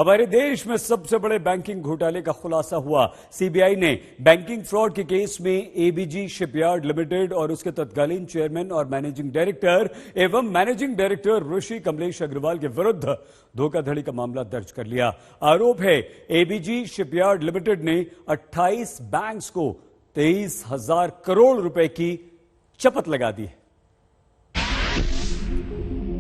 हमारे देश में सबसे बड़े बैंकिंग घोटाले का खुलासा हुआ। सीबीआई ने बैंकिंग फ्रॉड के केस में एबीजी शिपयार्ड लिमिटेड और उसके तत्कालीन चेयरमैन और मैनेजिंग डायरेक्टर एवं मैनेजिंग डायरेक्टर ऋषि कमलेश अग्रवाल के विरुद्ध धोखाधड़ी का मामला दर्ज कर लिया। आरोप है एबीजी शिपयार्ड लिमिटेड ने 28 बैंक्स को 23,000 करोड़ रुपए की शपथ लगा दी।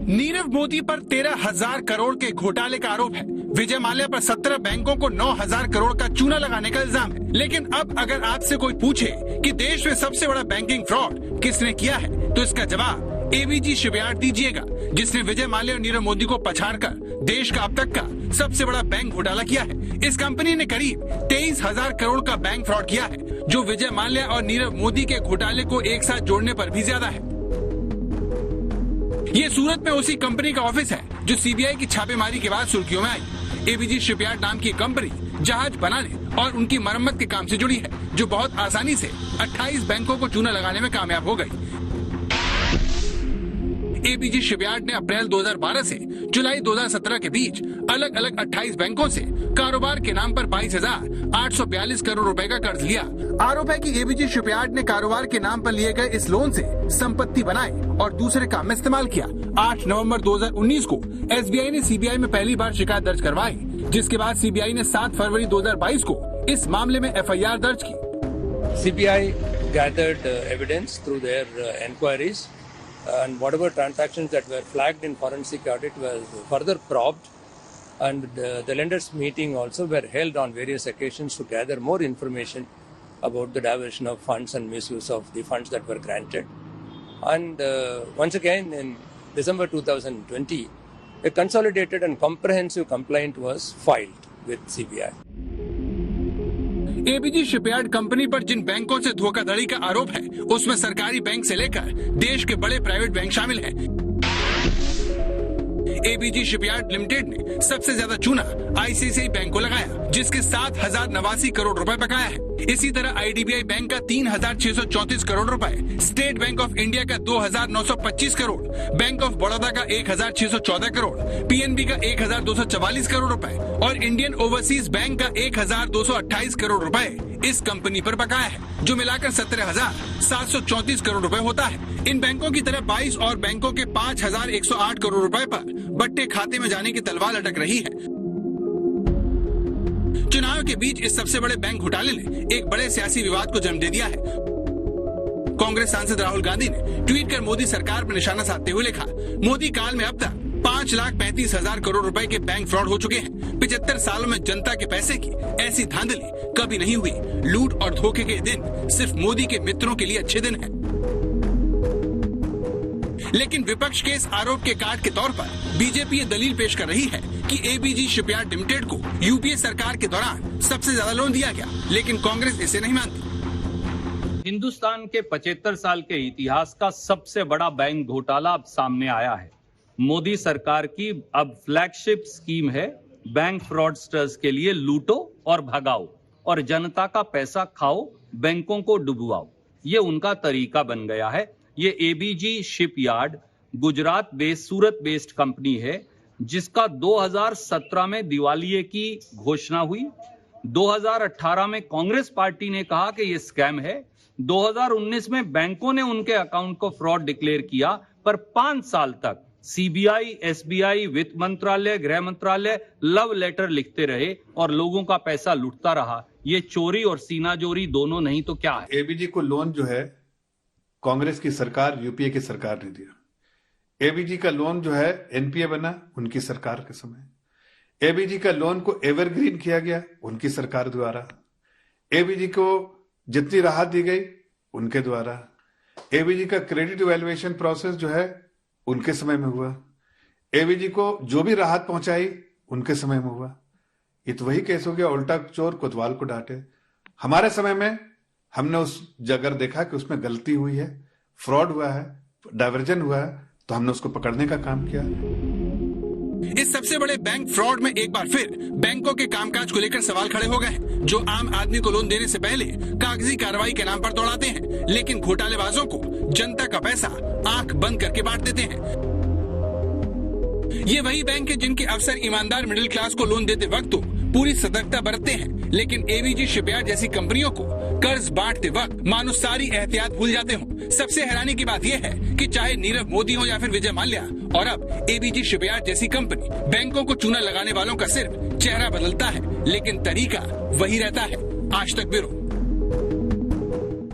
नीरव मोदी पर 13,000 करोड़ के घोटाले का आरोप है। विजय माल्या पर 17 बैंकों को 9,000 करोड़ का चूना लगाने का इल्जाम है। लेकिन अब अगर आपसे कोई पूछे कि देश में सबसे बड़ा बैंकिंग फ्रॉड किसने किया है, तो इसका जवाब एबीजी शिपयार्ड दीजिएगा, जिसने विजय माल्या और नीरव मोदी को पछाड़कर देश का अब तक का सबसे बड़ा बैंक घोटाला किया है। इस कंपनी ने करीब 23,000 करोड़ का बैंक फ्रॉड किया है, जो विजय माल्या और नीरव मोदी के घोटाले को एक साथ जोड़ने पर भी ज्यादा है। ये सूरत में उसी कंपनी का ऑफिस है जो सीबीआई की छापेमारी के बाद सुर्खियों में आई। एबीजी शिपयार्ड नाम की कंपनी जहाज बनाने और उनकी मरम्मत के काम से जुड़ी है, जो बहुत आसानी से 28 बैंकों को चूना लगाने में कामयाब हो गई। एबीजी शिपयार्ड ने अप्रैल 2012 से जुलाई 2017 के बीच अलग अलग 28 बैंकों से कारोबार के नाम पर 22,842 करोड़ रुपए का कर्ज लिया। आरोप है कि एबीजी शिपयार्ड ने कारोबार के नाम पर लिए गए इस लोन से संपत्ति बनाई और दूसरे काम में इस्तेमाल किया। 8 नवंबर 2019 को एसबीआई ने सीबीआई में पहली बार शिकायत दर्ज करवाई, जिसके बाद सीबीआई ने 7 फरवरी 2022 को इस मामले में एफआईआर दर्ज की। CBI gathered evidence through their enquiries. And whatever transactions that were flagged in forensic audit was further probed, and the lenders meeting also were held on various occasions to gather more information about the diversion of funds and misuse of the funds that were granted. And once again in December 2020, a consolidated and comprehensive complaint was filed with CBI. ABG shipyard company पर जिन बैंकों से धोखाधड़ी का आरोप है, उसमें सरकारी bank से लेकर देश के बड़े प्राइवेट बैंक शामिल हैं। एबीजी शिपयार्ड लिमिटेड ने सबसे ज्यादा चूना आईसीआईसीआई बैंक को लगाया, जिसके 7,089 करोड़ रुपए बकाया है। इसी तरह आईडीबीआई बैंक का 3,634 करोड़ रुपए, स्टेट बैंक ऑफ इंडिया का 2,925 करोड़, बैंक ऑफ बड़ौदा का 1,614 करोड़, पीएनबी का 1,244 करोड़ रुपए और इंडियन ओवरसीज बैंक का 1,228 करोड़ रुपए इस कंपनी पर बकाया है, जो मिलाकर 17,734 करोड़ रुपए होता है। इन बैंकों की तरह 22 और बैंकों के 5,108 करोड़ रुपए पर बट्टे खाते में जाने की तलवार लटक रही है। चुनाव के बीच इस सबसे बड़े बैंक घोटाले ने एक बड़े सियासी विवाद को जन्म दे दिया है। कांग्रेस सांसद राहुल गांधी ने ट्वीट कर मोदी सरकार पर निशाना साधते हुए लिखा, मोदी काल में अब तक 5,35,000 करोड़ रुपए के बैंक फ्रॉड हो चुके हैं। 75 सालों में जनता के पैसे की ऐसी धांधली कभी नहीं हुई। लूट और धोखे के दिन सिर्फ मोदी के मित्रों के लिए अच्छे दिन हैं। लेकिन विपक्ष के इस आरोप के काट के तौर पर बीजेपी ये दलील पेश कर रही है कि एबीजी शिपयार्ड लिमिटेड को यूपीए सरकार के दौरान सबसे ज्यादा लोन दिया गया, लेकिन कांग्रेस इसे नहीं मानती। हिंदुस्तान के 75 साल के इतिहास का सबसे बड़ा बैंक घोटाला अब सामने आया है। मोदी सरकार की अब फ्लैगशिप स्कीम है, बैंक फ्रॉडस्टर्स के लिए लूटो और भगाओ और जनता का पैसा खाओ, बैंकों को डुबवाओ। ये उनका तरीका बन गया है। ये एबीजी शिपयार्ड गुजरात बेस्ड, सूरत बेस्ड कंपनी है, जिसका 2017 में दिवालिये की घोषणा हुई। 2018 में कांग्रेस पार्टी ने कहा कि ये स्कैम है। 2019 में बैंकों ने उनके अकाउंट को फ्रॉड डिक्लेयर किया, पर 5 साल तक सीबीआई, एसबीआई, वित्त मंत्रालय, गृह मंत्रालय लव लेटर लिखते रहे और लोगों का पैसा लूटता रहा। ये चोरी और सीनाजोरी दोनों नहीं तो क्या है। एबीजी को लोन जो है कांग्रेस की सरकार, यूपीए की सरकार ने दिया। एबीजी का लोन जो है एनपीए बना उनकी सरकार के समय। एबीजी का लोन को एवरग्रीन किया गया उनकी सरकार द्वारा। एबीजी को जितनी राहत दी गई उनके द्वारा। एबीजी का क्रेडिट इवैल्यूएशन प्रोसेस जो है उनके समय में हुआ। एबीजी को जो भी राहत पहुंचाई उनके समय में हुआ। ये तो वही केस हो गया, उल्टा चोर कोतवाल को डांटे। हमारे समय में हमने उस जगह देखा कि उसमें गलती हुई है, फ्रॉड हुआ है, डाइवर्जन हुआ है, तो हमने उसको पकड़ने का काम किया। इस सबसे बड़े बैंक फ्रॉड में एक बार फिर बैंकों के कामकाज को लेकर सवाल खड़े हो गए हैं, जो आम आदमी को लोन देने से पहले कागजी कार्रवाई के नाम पर दौड़ाते हैं, लेकिन घोटालेबाजों को जनता का पैसा आंख बंद करके बांट देते हैं। ये वही बैंक है जिनके अफसर ईमानदार मिडिल क्लास को लोन देते वक्त तो पूरी सतर्कता बरतते हैं, लेकिन एबीजी शिपयार्ड जैसी कंपनियों को कर्ज बांटते वक्त मानो सारी एहतियात भूल जाते हो। सबसे हैरानी की बात यह है कि चाहे नीरव मोदी हो या फिर विजय माल्या और अब एबीजी शिपयार्ड जैसी कंपनी, बैंकों को चूना लगाने वालों का सिर्फ चेहरा बदलता है लेकिन तरीका वही रहता है। आज तक ब्यूरो।